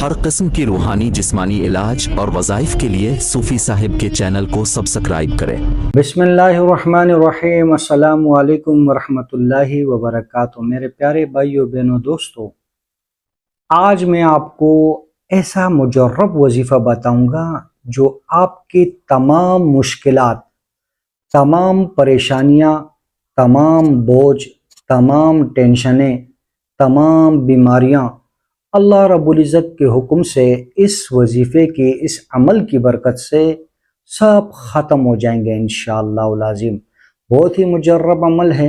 हर किस्म की रूहानी जिस्मानी इलाज और वज़ाइफ के लिए सूफ़ी साहिब के चैनल को सब्सक्राइब करें। बिस्मिल्लाहिर्रहमानिर्रहीम। अस्सलामु अलैकुम वरहमतुल्लाहि वबरकातुहू। मेरे प्यारे भाइयों बहनों दोस्तों, आज मैं आपको ऐसा मुजर्रब वजीफ़ा बताऊंगा जो आपकी तमाम मुश्किलात, तमाम परेशानियां, तमाम बोझ, तमाम टेंशनें, तमाम बीमारियां अल्लाह रब्बुल इज़्ज़त के हुक्म से इस वजीफ़े की, इस अमल की बरकत से सब ख़त्म हो जाएंगे इंशाअल्लाह लाज़िम। बहुत ही मुजर्रब अमल है,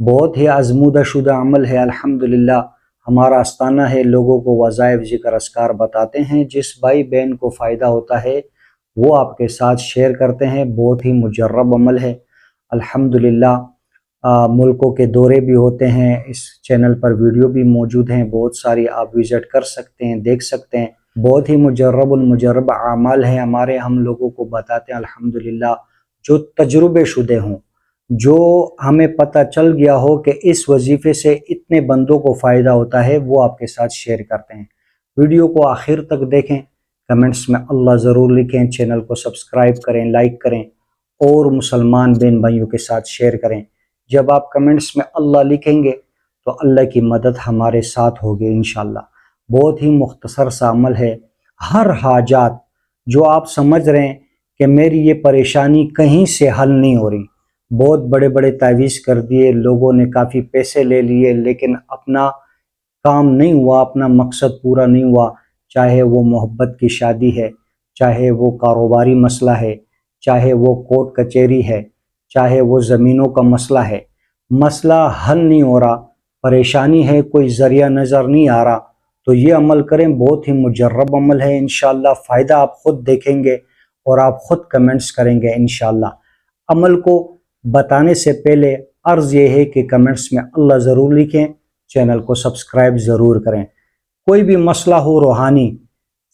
बहुत ही आज़मूदा शुदा अमल है। अल्हम्दुलिल्लाह हमारा आस्ताना है, लोगों को वज़ाइफ ज़िक्र अस्कार बताते हैं। जिस भाई बहन को फ़ायदा होता है वो आपके साथ शेयर करते हैं। बहुत ही मुजर्रब अमल है अल्हम्दुलिल्लाह। मुल्कों के दौरे भी होते हैं, इस चैनल पर वीडियो भी मौजूद हैं बहुत सारी, आप विज़िट कर सकते हैं, देख सकते हैं। बहुत ही मुजर्रब आमाल है हमारे, हम लोगों को बताते हैं अल्हम्दुलिल्लाह। जो तजुर्बे शुदे हों, जो हमें पता चल गया हो कि इस वजीफ़े से इतने बंदों को फ़ायदा होता है, वो आपके साथ शेयर करते हैं। वीडियो को आखिर तक देखें, कमेंट्स में अल्लाह ज़रूर लिखें, चैनल को सब्सक्राइब करें, लाइक करें और मुसलमान बहन भाइयों के साथ शेयर करें। जब आप कमेंट्स में अल्लाह लिखेंगे तो अल्लाह की मदद हमारे साथ होगी इंशाअल्लाह। बहुत ही मुख्तसर सा अमल है। हर हाजात जो आप समझ रहे हैं कि मेरी ये परेशानी कहीं से हल नहीं हो रही, बहुत बड़े बड़े तावीज़ कर दिए लोगों ने, काफ़ी पैसे ले लिए, लेकिन अपना काम नहीं हुआ, अपना मकसद पूरा नहीं हुआ। चाहे वो मोहब्बत की शादी है, चाहे वो कारोबारी मसला है, चाहे वो कोर्ट कचहरी है, चाहे वो ज़मीनों का मसला है, मसला हल नहीं हो रहा, परेशानी है, कोई ज़रिया नज़र नहीं आ रहा, तो ये अमल करें। बहुत ही मुजर्रब अमल है इंशाअल्लाह। फ़ायदा आप ख़ुद देखेंगे और आप ख़ुद कमेंट्स करेंगे इंशाअल्लाह। अमल को बताने से पहले अर्ज़ ये है कि कमेंट्स में अल्लाह ज़रूर लिखें, चैनल को सब्सक्राइब ज़रूर करें। कोई भी मसला हो रूहानी,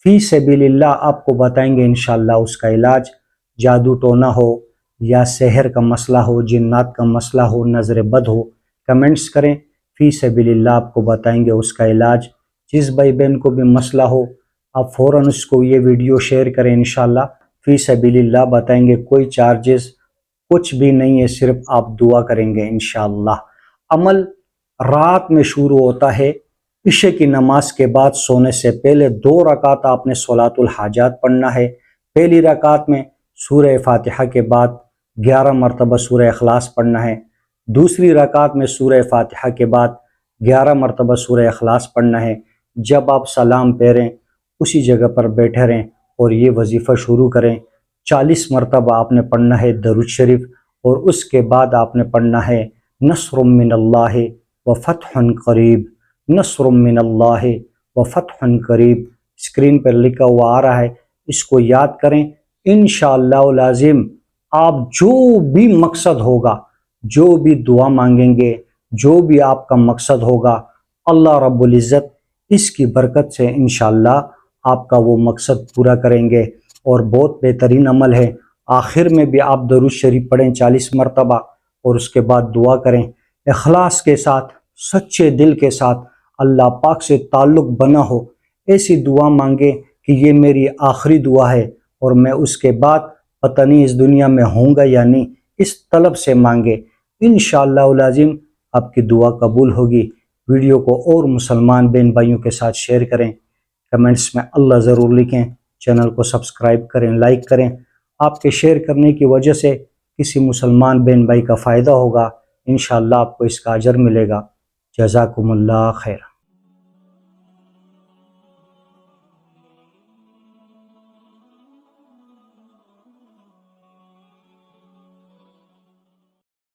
फ़ी सबीलिल्लाह आपको बताएंगे इंशाअल्लाह उसका इलाज। जादू टोना हो या सहर का मसला हो, जिन्नात का मसला हो, नज़र बद हो, कमेंट्स करें, फ़ी सबीलिल्लाह आपको बताएंगे उसका इलाज। जिस भाई बहन को भी मसला हो आप फ़ौरन उसको ये वीडियो शेयर करें इंशाअल्लाह। फ़ी सबीलिल्लाह बताएंगे, कोई चार्जेस कुछ भी नहीं है, सिर्फ आप दुआ करेंगे इंशाअल्लाह। अमल रात में शुरू होता है, इशा की नमाज के बाद सोने से पहले 2 रकात आपने सलातुल हाजात पढ़ना है। पहली रकात में सूरह फातिहा के बाद 11 मरतबा सूरह इखलास पढ़ना है। दूसरी रकात में सूरह फातिहा के बाद 11 मरतबा सूरह इखलास पढ़ना है। जब आप सलाम फेरें उसी जगह पर बैठे रहें और ये वजीफ़ा शुरू करें। 40 मरतबा आपने पढ़ना है दरूद शरीफ, और उसके बाद आपने पढ़ना है नस्रुम मिनल्लाहि व फतहुन करीब, नस्रुम मिनल्लाहि व फतहुन करीब। स्क्रीन पर लिखा हुआ आ रहा है, इसको याद करें। इंशाअल्लाह लाज़िम आप जो भी मकसद होगा, जो भी दुआ मांगेंगे, जो भी आपका मकसद होगा, अल्लाह रब्बुल इज़्ज़त इसकी बरकत से इंशाअल्लाह आपका वो मकसद पूरा करेंगे। और बहुत बेहतरीन अमल है। आखिर में भी आप दरूद शरीफ पढ़ें 40 मरतबा और उसके बाद दुआ करें इखलास के साथ, सच्चे दिल के साथ, अल्लाह पाक से ताल्लुक़ बना हो। ऐसी दुआ मांगे कि ये मेरी आखिरी दुआ है और मैं उसके बाद पता नहीं इस दुनिया में होऊंगा या नहीं, इस तलब से मांगे। इंशाअल्लाह लाज़िम आपकी दुआ कबूल होगी। वीडियो को और मुसलमान बहन भाइयों के साथ शेयर करें, कमेंट्स में अल्लाह ज़रूर लिखें, चैनल को सब्सक्राइब करें, लाइक करें। आपके शेयर करने की वजह से किसी मुसलमान बहन भाई का फ़ायदा होगा, इंशाअल्लाह आपको इसका अजर मिलेगा। जज़ाकुमुल्लाह खैर।